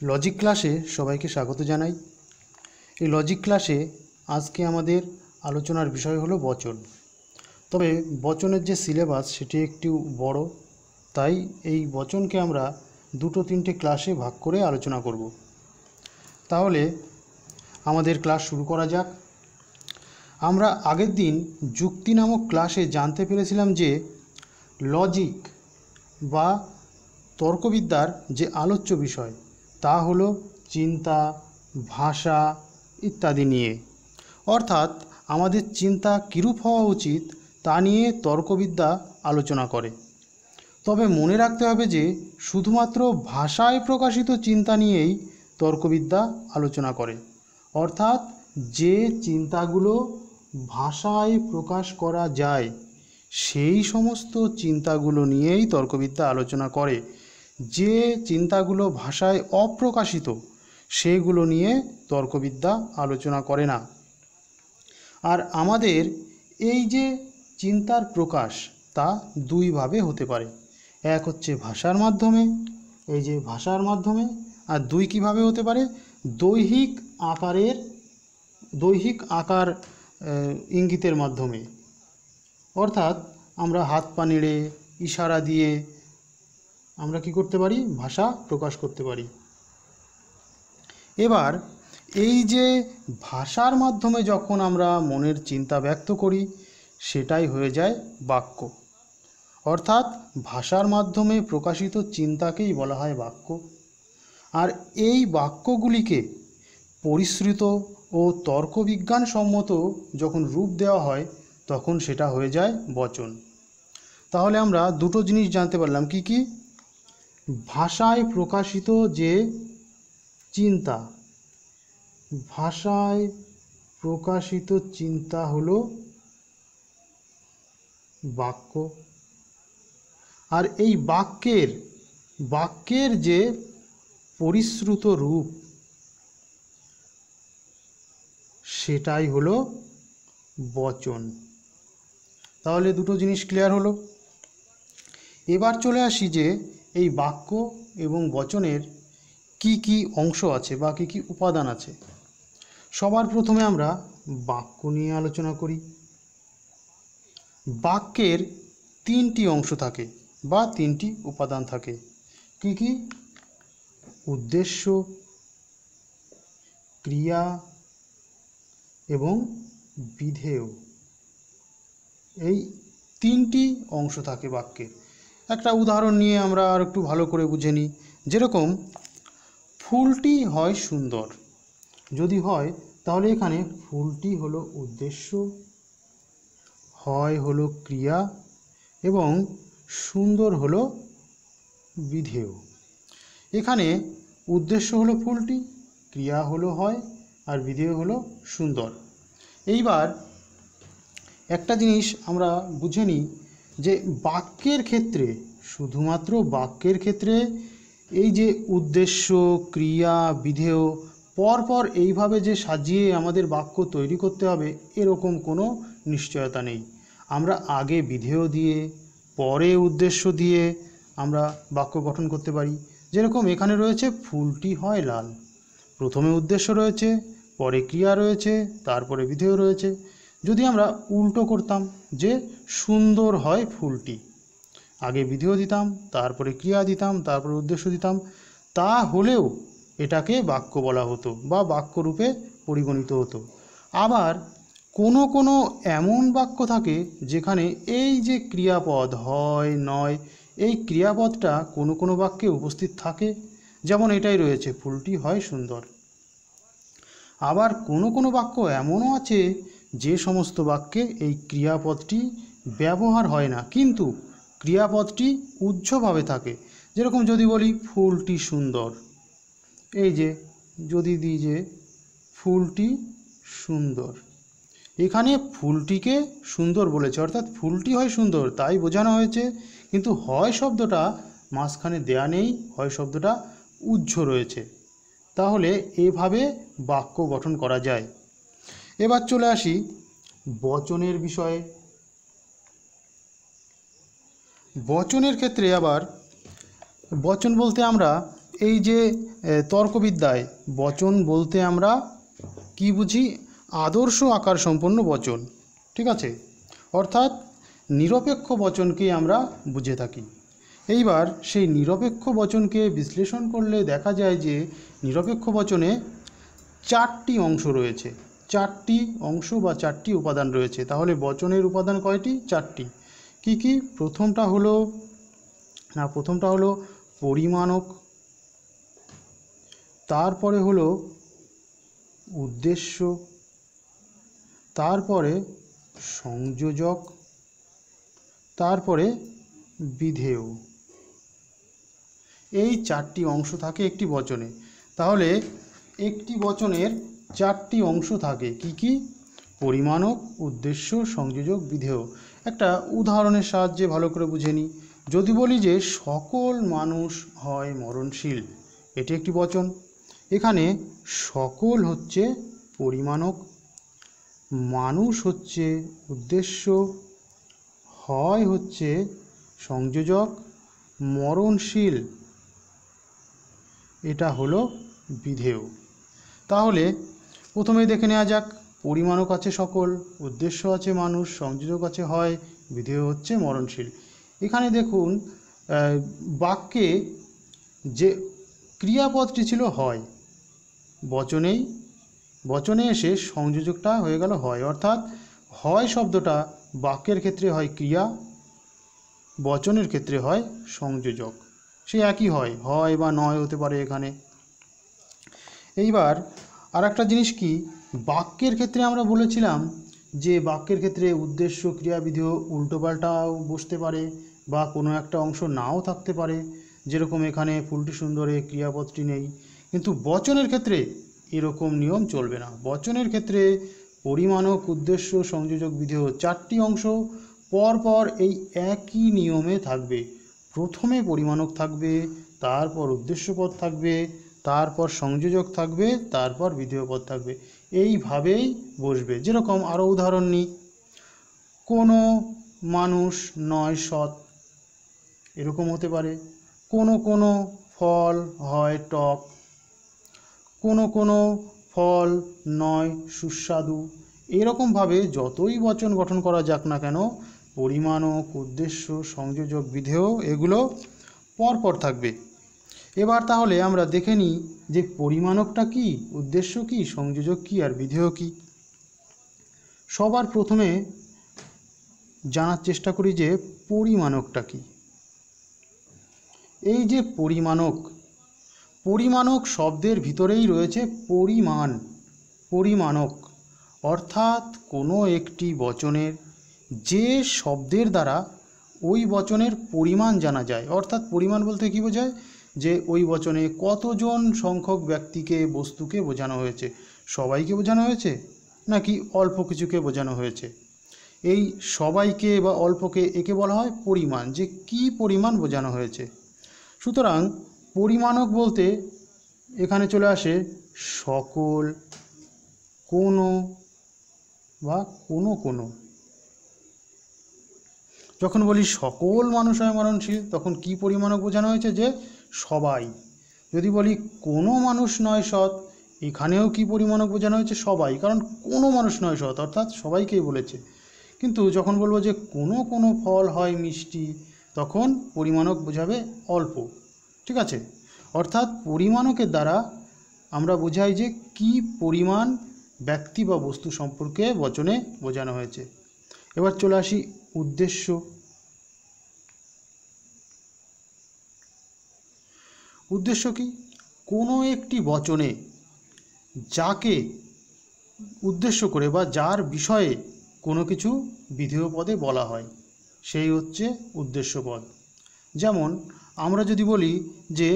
Logic ক্লাসে সবাইকে স্বাগত জানাই। এই লজিক ক্লাসে আজকে আমাদের আলোচনার বিষয় হলো বচন। তবে বচনের যে সিলেবাস সেটি একটু বড়, তাই এই বচনকে আমরা দুটো তিনটে ক্লাসে ভাগ করে আলোচনা করব। তাহলে আমাদের ক্লাস শুরু করা যাক। আমরা আগের দিন যুক্তি নামক ক্লাসে জানতে পেরেছিলাম যে লজিক বা তর্কবিদ্যার যে আলোচ্য বিষয় তা হলো চিন্তা, ভাষা ইত্যাদি নিয়ে, অর্থাৎ আমাদের চিন্তা কীরূপ হওয়া উচিত তা নিয়ে তর্কবিদ্যা আলোচনা করে। তবে মনে রাখতে হবে যে শুধুমাত্র ভাষায় প্রকাশিত চিন্তা নিয়েই তর্কবিদ্যা আলোচনা করে, অর্থাৎ যে চিন্তাগুলো ভাষায় প্রকাশ করা যায় সেই সমস্ত চিন্তাগুলো নিয়েই তর্কবিদ্যা আলোচনা করে। যে চিন্তাগুলো ভাষায় অপ্রকাশিত সেগুলো নিয়ে তর্কবিদ্যা আলোচনা করে না। আর আমাদের এই যে চিন্তার প্রকাশ তা দুইভাবে হতে পারে। এক হচ্ছে ভাষার মাধ্যমে, এই যে ভাষার মাধ্যমে, আর দুই কিভাবে হতে পারে, দৈহিক আকার ইঙ্গিতের মাধ্যমে, অর্থাৎ আমরা হাত পা নেড়ে ইশারা দিয়ে আমরা কি করতে পারি, ভাষা প্রকাশ করতে পারি। এবার এই যে ভাষার মাধ্যমে যখন আমরা মনের চিন্তা ব্যক্ত করি সেটাই হয়ে যায় বাক্য, অর্থাৎ ভাষার মাধ্যমে প্রকাশিত চিন্তাকেই বলা হয় বাক্য। আর এই বাক্যগুলিকে পরিশ্রুত ও তর্কবিজ্ঞানসম্মত যখন রূপ দেওয়া হয় তখন সেটা হয়ে যায় বচন। তাহলে আমরা দুটো জিনিস জানতে পারলাম, কি কি? ভাষায় প্রকাশিত যে চিন্তা, ভাষায় প্রকাশিত চিন্তা হলো বাক্য। আর এই বাক্যের যে পরিশ্রুত রূপ সেটাই হলো বচন। তাহলে দুটো জিনিস ক্লিয়ার হলো। এবার চলে আসি যে এই বাক্য এবং বচনের কি কি অংশ আছে বা কি কি উপাদান আছে। সবার প্রথমে আমরা বাক্য নিয়ে আলোচনা করি। বাক্যের তিনটি অংশ থাকে বা তিনটি উপাদান থাকে। কি কি? উদ্দেশ্য, ক্রিয়া এবং বিধেয়। এই তিনটি অংশ থাকে বাক্যের। একটা উদাহরণ নিয়ে আমরা আর একটু ভালো করে বুঝে নিই। যেরকম ফুলটি হয় সুন্দর, যদি হয় তাহলে এখানে ফুলটি হলো উদ্দেশ্য, হয় হলো ক্রিয়া এবং সুন্দর হলো বিধেয়। এখানে উদ্দেশ্য হলো ফুলটি, ক্রিয়া হলো হয়, আর বিধেয় হলো সুন্দর। এইবার একটা জিনিস আমরা বুঝে নিই যে বাক্যের ক্ষেত্রে, শুধুমাত্র বাক্যের ক্ষেত্রে এই যে উদ্দেশ্য, ক্রিয়া, বিধেয় পরপর এইভাবে যে সাজিয়ে আমাদের বাক্য তৈরি করতে হবে এরকম কোনো নিশ্চয়তা নেই। আমরা আগে বিধেয় দিয়ে পরে উদ্দেশ্য দিয়ে আমরা বাক্য গঠন করতে পারি। যেরকম এখানে রয়েছে ফুলটি হয় লাল, প্রথমে উদ্দেশ্য রয়েছে, পরে ক্রিয়া রয়েছে, তারপরে বিধেয় রয়েছে। যদি আমরা উল্টো করতাম যে সুন্দর হয় ফুলটি, আগে বিধেয় দিতাম, তারপরে ক্রিয়া দিতাম, তারপরে উদ্দেশ্য দিতাম, তা হলেও এটাকে বাক্য বলা হতো বা বাক্যরূপে পরিগণিত হতো। আবার কোনো কোনো এমন বাক্য থাকে যেখানে এই যে ক্রিয়াপদ হয় নয়, এই ক্রিয়াপদটা কোনো কোনো বাক্যে উপস্থিত থাকে, যেমন এটাই রয়েছে ফুলটি হয় সুন্দর। আবার কোনো কোনো বাক্য এমনও আছে যে সমস্ত বাক্যে এই ক্রিয়াপদটি ব্যবহার হয় না, কিন্তু ক্রিয়াপদটি উহ্যভাবে থাকে। যেরকম যদি বলি ফুলটি সুন্দর, এই যে যদি দিই যে ফুলটি সুন্দর, এখানে ফুলটিকে সুন্দর বলেছে, অর্থাৎ ফুলটি হয় সুন্দর তাই বোঝানো হয়েছে, কিন্তু হয় শব্দটা মাঝখানে দেয়া নেই, হয় শব্দটা উহ্য রয়েছে। তাহলে এভাবে বাক্য গঠন করা যায়। এবার চলে আসি বচনের বিষয়ে। বচনের ক্ষেত্রে আবার বচন বলতে আমরা এই যে তর্কবিদ্যায় বচন বলতে আমরা কি বুঝি? আদর্শ আকার সম্পন্ন বচন, ঠিক আছে? অর্থাৎ নিরপেক্ষ বচনকে আমরা বুঝে থাকি। এইবার সেই নিরপেক্ষ বচনকে বিশ্লেষণ করলে দেখা যায় যে নিরপেক্ষ বচনে 4টি অংশ রয়েছে, 4টি অংশ বা 4টি উপাদান রয়েছে। তাহলে বচনের উপাদান কয়টি? 4টি। কি কি? প্রথমটা হলো পরিমাণক, তারপরে হলো উদ্দেশ্য, তারপরে সংযোজক, তারপরে বিধেয়। এই 4টি অংশ থাকে একটি বচনে। তাহলে একটি বচনের 4টি অংশ থাকে। কি কি? পরিমাণক, উদ্দেশ্য, সংযোজক, বিধেয়। একটা উদাহরণের সাহায্যে ভালো করে বুঝে নিই। যদি বলি যে সকল মানুষ হয় মরণশীল, এটি একটি বচন। এখানে সকল হচ্ছে পরিমাণক, মানুষ হচ্ছে উদ্দেশ্য, হয় হচ্ছে সংযোজক, মরণশীল এটা হলো বিধেয়। তাহলে প্রথমেই দেখে নেওয়া যাক, পরিমাণক আছে সকল, উদ্দেশ্য আছে মানুষ, সংযোজক আছে হয়, বিধেয় হচ্ছে মরণশীল। এখানে দেখুন বাক্যে যে ক্রিয়াপদটি ছিল হয়, বচনে এসে সংযোজকটা হয়ে গেল হয়, অর্থাৎ হয় শব্দটা বাক্যের ক্ষেত্রে হয় ক্রিয়া, বচনের ক্ষেত্রে হয় সংযোজক। সে একই হয় বা নয় হতে পারে এখানে। এইবার আর একটা জিনিস কি, বাক্যের ক্ষেত্রে আমরা বলেছিলাম যে বাক্যের ক্ষেত্রে উদ্দেশ্য, ক্রিয়া, বিধেয় উল্টোপাল্টাও বসতে পারে বা কোনো একটা অংশ নাও থাকতে পারে। যেরকম এখানে ফুলটি সুন্দরে ক্রিয়াপদটি নেই। কিন্তু বচনের ক্ষেত্রে এরকম নিয়ম চলবে না। বচনের ক্ষেত্রে পরিমাণক, উদ্দেশ্য, সংযোজক, বিধেয় 4টি অংশ পরপর এই একই নিয়মে থাকবে। প্রথমে পরিমাণক থাকবে, তারপর উদ্দেশ্যপদ থাকবে, তারপর সংযোজক থাকবে, তারপর বিধেয় পদ থাকবে। এইভাবেই বসবে। যেরকম আরও উদাহরণ নিই, কোনো মানুষ নয় সৎ, এরকম হতে পারে। কোনো ফল হয় টক, কোনো ফল নয় সুস্বাদু। এরকমভাবে যতই বচন গঠন করা যাক না কেন, পরিমাণক, উদ্দেশ্য, সংযোজক, বিধেয় এগুলো পরপর থাকবে। এবার তাহলে আমরা দেখে নিই যে পরিমাণকটা কি, উদ্দেশ্য কি, সংযোজক কি আর বিধেয় কি। সবার প্রথমে জানার চেষ্টা করি যে পরিমাণকটা কি। এই যে পরিমাণক শব্দের ভিতরেই রয়েছে পরিমাণক অর্থাৎ কোনো একটি বচনের যে শব্দের দ্বারা ওই বচনের পরিমাণ জানা যায়। অর্থাৎ পরিমাণ বলতে কী বোঝায়? যে ওই বচনে কতজন সংখ্যক ব্যক্তিকে, বস্তুকে বোঝানো হয়েছে। সবাইকে বোঝানো হয়েছে নাকি অল্প কিছুকে বোঝানো হয়েছে। এই সবাইকে বা অল্পকে একে বলা হয় পরিমাণ, যে কি পরিমাণ বোঝানো হয়েছে। সুতরাং পরিমাণক বলতে এখানে চলে আসে সকল, কোনো বা কোনো। যখন বলি সকল মানুষ হয় মরণশীল, তখন কি পরিমাণক বোঝানো হয়েছে? যে সবাই। যদি বলি কোনো মানুষ নয় সৎ, এখানেও কি পরিমাণক বোঝানো হয়েছে? সবাই, কারণ কোনো মানুষ নয় সৎ অর্থাৎ সবাইকেই বলেছে। কিন্তু যখন বলবো যে কোনো ফল হয় মিষ্টি, তখন পরিমাণক বোঝাবে অল্প, ঠিক আছে? অর্থাৎ পরিমাণকের দ্বারা আমরা বোঝাই যে কি পরিমাণ ব্যক্তি বা বস্তু সম্পর্কে বচনে বোঝানো হয়েছে। এবার চলে আসি উদ্দেশ্য। উদ্দেশ্য কি? কোনো একটি বচনে যাকে উদ্দেশ্য করে বা যার বিষয়ে কোনো কিছু বিধেয় পদে বলা হয়, সেই হচ্ছে উদ্দেশ্য পদ। যেমন আমরা যদি বলি যে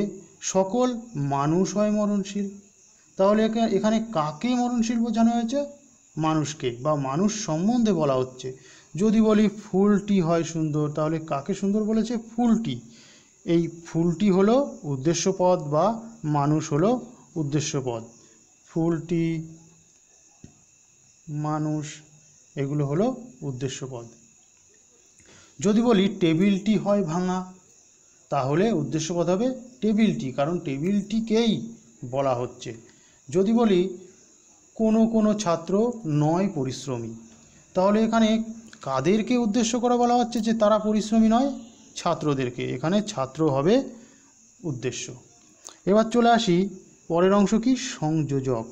সকল মানুষ হয় মরণশীল, তাহলে এখানে কাকে মরণশীল বোঝানো হয়েছে? মানুষকে, বা মানুষ সম্বন্ধে বলা হচ্ছে। যদি বলি ফুলটি হয় সুন্দর, তাহলে কাকে সুন্দর বলেছে? ফুলটি। এই ফুলটি হলো উদ্দেশ্য পদ বা মানুষ হলো উদ্দেশ্য পদ। ফুলটি, মানুষ এগুলো হলো উদ্দেশ্য পদ। যদি বলি টেবিলটি হয় ভাঙা, তাহলে উদ্দেশ্য পদ হবে টেবিলটি, কারণ টেবিলটিকেই বলা হচ্ছে। যদি বলি কোনো কোনো ছাত্র নয় পরিশ্রমী, তাহলে এখানে কাদেরকে উদ্দেশ্য করে বলা হচ্ছে যে তারা পরিশ্রমী নয়? ছাত্রদেরকে। এখানে ছাত্র হবে উদ্দেশ্য। এবার চলে আসি পরের অংশ কি, সংযোজক।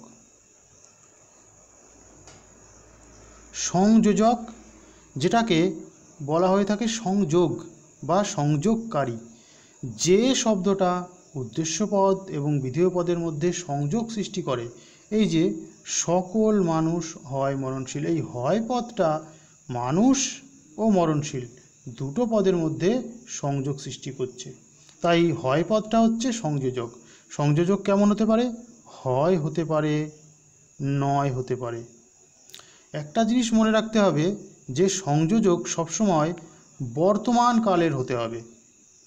সংযোজক যেটাকে বলা হয়ে থাকে সংযোগ বা সংযোগকারী, যে শব্দটা উদ্দেশ্য পদ এবং বিধেয় পদের মধ্যে সংযোগ সৃষ্টি করে। এই যে সকল মানুষ হয় মরণশীল, এই হয় পদটা মানুষ ও মরণশীল দুটো পদের মধ্যে সংযোগ সৃষ্টি করছে, তাই হয় পদটা হচ্ছে সংযোজক। সংযোজক কেমন হতে পারে? হয় হতে পারে, নয় হতে পারে। একটা জিনিস মনে রাখতে হবে যে সংযোজক সবসময় বর্তমান কালের হতে হবে,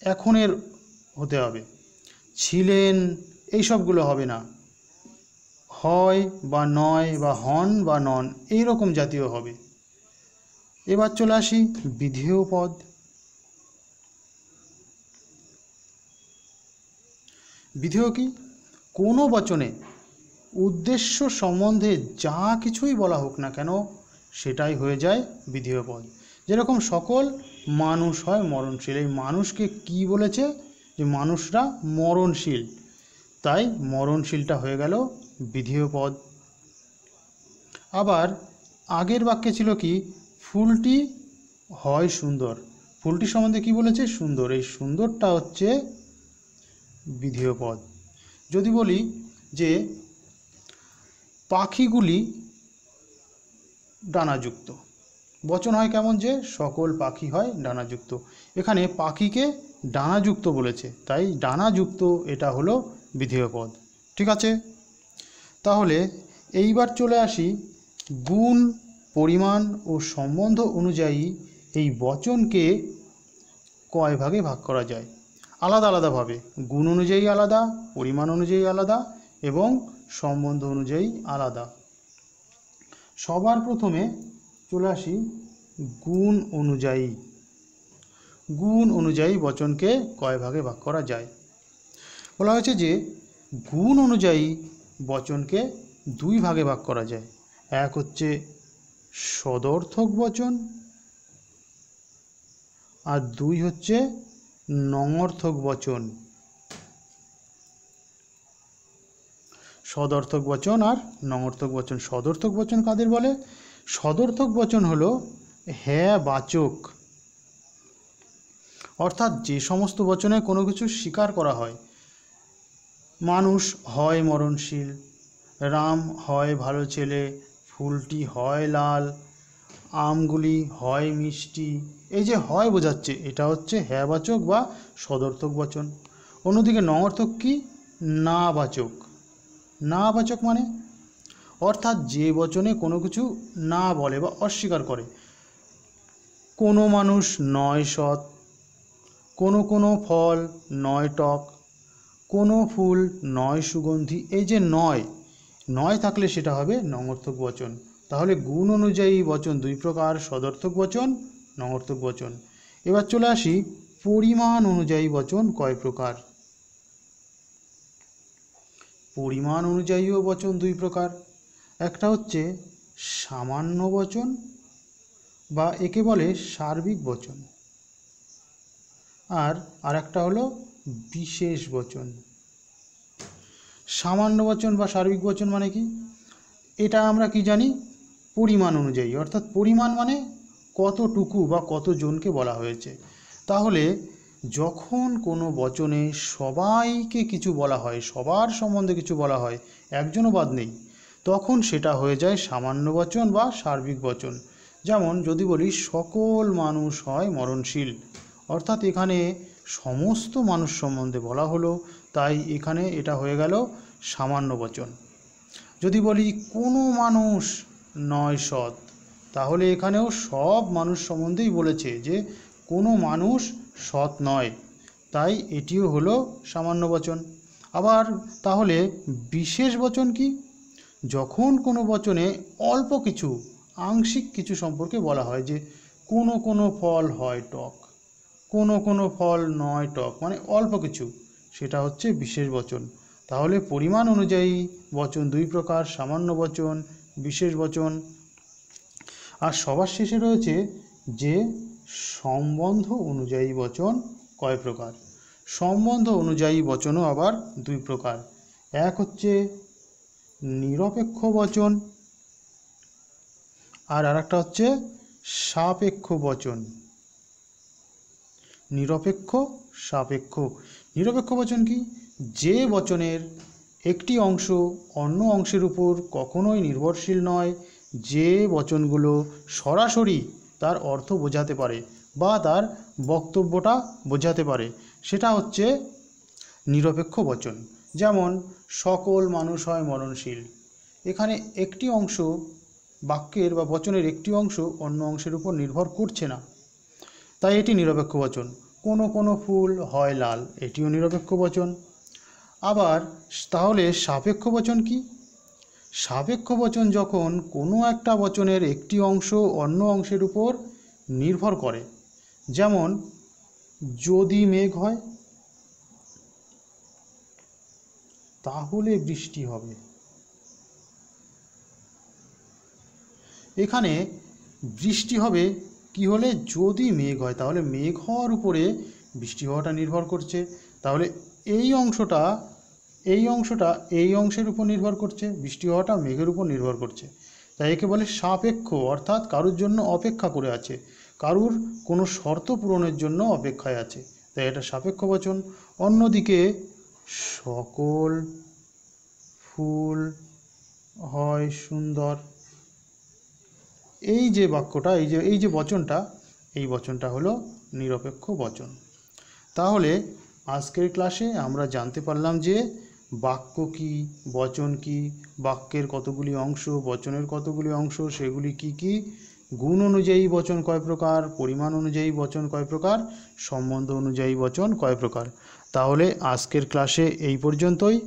এখনের হতে হবে। ছিলেন এইসবগুলো হবে না, হয় বা নয় বা হন বা নন এইরকম জাতীয় হবে। এবার চলে আসি বিধেয় পদ। বিধেয় কি? কোনো বচনে উদ্দেশ্য সম্বন্ধে যা কিছুই বলা হোক না কেন সেটাই হয়ে যায় বিধেয় পদ। যেরকম সকল মানুষ হয় মরণশীল, এই মানুষকে কি বলেছে? যে মানুষরা মরণশীল, তাই মরণশীলটা হয়ে গেল বিধেয় পদ। আবার আগের বাক্যে ছিল কি, ফুলটি হয় সুন্দর। ফুলটি সম্বন্ধে কি বলেছে? সুন্দর। এই সুন্দরটা হচ্ছে বিধেয় পদ। যদি বলি যে পাখিগুলি ডানাযুক্ত, বচন হয় কেমন? যে সকল পাখি হয় ডানাযুক্ত। এখানে পাখিকে ডানাযুক্ত বলেছে, তাই ডানাযুক্ত এটা হলো বিধেয় পদ। ঠিক আছে, তাহলে এইবার চলে আসি গুণ, পরিমাণ ও সম্বন্ধ অনুযায়ী এই বচনকে কয় ভাগে ভাগ করা যায় আলাদা আলাদাভাবে। গুণ অনুযায়ী আলাদা, পরিমাণ অনুযায়ী আলাদা এবং সম্বন্ধ অনুযায়ী আলাদা। সবার প্রথমে চলে আসি গুণ অনুযায়ী। গুণ অনুযায়ী বচনকে কয় ভাগে ভাগ করা যায়? বলা হয়েছে যে গুণ অনুযায়ী বচনকে দুই ভাগে ভাগ করা যায়। এক হচ্ছে সদর্থক বচন আর দুই হচ্ছে নঙর্থক বচন। সদর্থক বচন আর নঙর্থক বচন। সদর্থক বচন কাদের বলে? সদর্থক বচন হলো হ্যাঁ বাচক, অর্থাৎ যে সমস্ত বচনে কোনো কিছু স্বীকার করা হয়। মানুষ হয় মরণশীল, রাম হয় ভালো ছেলে, ফুলটি হয় লাল, আমগুলি হয় মিষ্টি, এই যে হয় বোঝাচ্ছে এটা হচ্ছে হ্যাঁ বাচক বা সদর্থক বচন। অন্যদিকে নঙর্থক কি? না বাচক। না বাচক মানে অর্থাৎ যে বচনে কোনো কিছু না বলে বা অস্বীকার করে। কোনো মানুষ নয় সৎ, কোনো কোনো ফল নয় টক, কোনো ফুল নয় সুগন্ধি। এই যে নয়, নয় থাকলে সেটা হবে নঙর্থক বচন। তাহলে গুণ অনুযায়ী বচন দুই প্রকার, সদর্থক বচন, নঙর্থক বচন। এবার চলে আসি পরিমাণ অনুযায়ী বচন কয় প্রকার। পরিমাণ অনুযায়ীও বচন দুই প্রকার। একটা হচ্ছে সামান্য বচন বা একে বলে সার্বিক বচন, আর একটা হলো বিশেষ বচন। সামান্য বচন বা সার্বিক বচন মানে কি? এটা আমরা কি জানি? পরিমাণ অনুযায়ী, অর্থাৎ পরিমাণ মানে কতটুকু বা কতজনকে বলা হয়েছে। তাহলে যখন কোনো বচনে সবাইকে কিছু বলা হয়, সবার সম্বন্ধে কিছু বলা হয়, একজনও বাদ নেই, তখন সেটা হয়ে যায় সামান্য বচন বা সার্বিক বচন। যেমন যদি বলি সকল মানুষ হয় মরণশীল, অর্থাৎ এখানে সমস্ত মানুষ সম্বন্ধে বলা হলো, তাই এখানে এটা হয়ে গেল সামান্য বচন। যদি বলি কোনো মানুষ নয় সৎ, তাহলে এখানেও সব মানুষ সম্বন্ধেই বলেছে যে কোনো মানুষ সৎ নয়, তাই এটিও হলো সামান্য বচন। আবার তাহলে বিশেষ বচন কি? যখন কোনো বচনে অল্প কিছু, আংশিক কিছু সম্পর্কে বলা হয়, যে কোনো কোনো ফল হয় টক, কোনো কোনো ফল নয় টক, মানে অল্প কিছু, সেটা হচ্ছে বিশেষ বচন। তাহলে পরিমাণ অনুযায়ী বচন দুই প্রকার, সামান্য বচন, বিশেষ বচন। আর সবার শেষে রয়েছে যে সম্বন্ধ অনুযায়ী বচন কয় প্রকার। সম্বন্ধ অনুযায়ী বচনও আবার দুই প্রকার। এক হচ্ছে নিরপেক্ষ বচন, আর আরেকটা হচ্ছে সাপেক্ষ বচন। নিরপেক্ষ, সাপেক্ষ। নিরপেক্ষ বচন কি? যে বচনের একটি অংশ অন্য অংশের উপর কখনোই নির্ভরশীল নয়, যে বচনগুলো সরাসরি তার অর্থ বোঝাতে পারে বা তার বক্তব্যটা বোঝাতে পারে, সেটা হচ্ছে নিরপেক্ষ বচন। যেমন সকল মানুষ হয় মরণশীল। এখানে একটি অংশ বাক্যের বা বচনের একটি অংশ অন্য অংশের উপর নির্ভর করছে না, তাই এটি নিরপেক্ষ বচন। কোনো কোনো ফুল হয় লাল, এটিও নিরপেক্ষ বচন। আবার তাহলে সাপেক্ষ বচন কি? সাপেক্ষ বচন যখন কোনো একটা বচনের একটি অংশ অন্য অংশের উপর নির্ভর করে। যেমন যদি মেঘ হয় তাহলে বৃষ্টি হবে। এখানে বৃষ্টি হবে কি হলে? যদি মেঘ হয়, তাহলে মেঘ হওয়ার উপরে বৃষ্টি হওয়াটা নির্ভর করছে। তাহলে এই অংশটা এই অংশের উপর নির্ভর করছে, বৃষ্টি হওয়াটা মেঘের উপর নির্ভর করছে। তাই একে বলে সাপেক্ষ, অর্থাৎ কারুর জন্য অপেক্ষা করে আছে, কারুর কোনো শর্ত পূরণের জন্য অপেক্ষায় আছে, তাই এটা সাপেক্ষ বচন। অন্যদিকে সকল ফুল হয় সুন্দর, এই যে বাক্যটা, এই যে বচনটা, এই বচনটা হলো নিরপেক্ষ বচন। তাহলে আজকের ক্লাসে আমরা জানতে পারলাম যে বাক্য কি, বচন কি, বাক্যের কতগুলি অংশ, বচনের কতগুলি অংশ, সেগুলি কি কি, গুণ অনুযায়ী বচন কয় প্রকার, পরিমাণ অনুযায়ী বচন কয় প্রকার, সম্বন্ধ অনুযায়ী বচন কয় প্রকার। তাহলে আজকের ক্লাসে এই পর্যন্তই।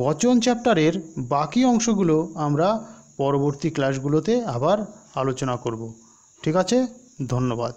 বচন চ্যাপ্টারের বাকি অংশগুলো আমরা পরবর্তী ক্লাসগুলোতে আবার আলোচনা করব। ঠিক আছে, ধন্যবাদ।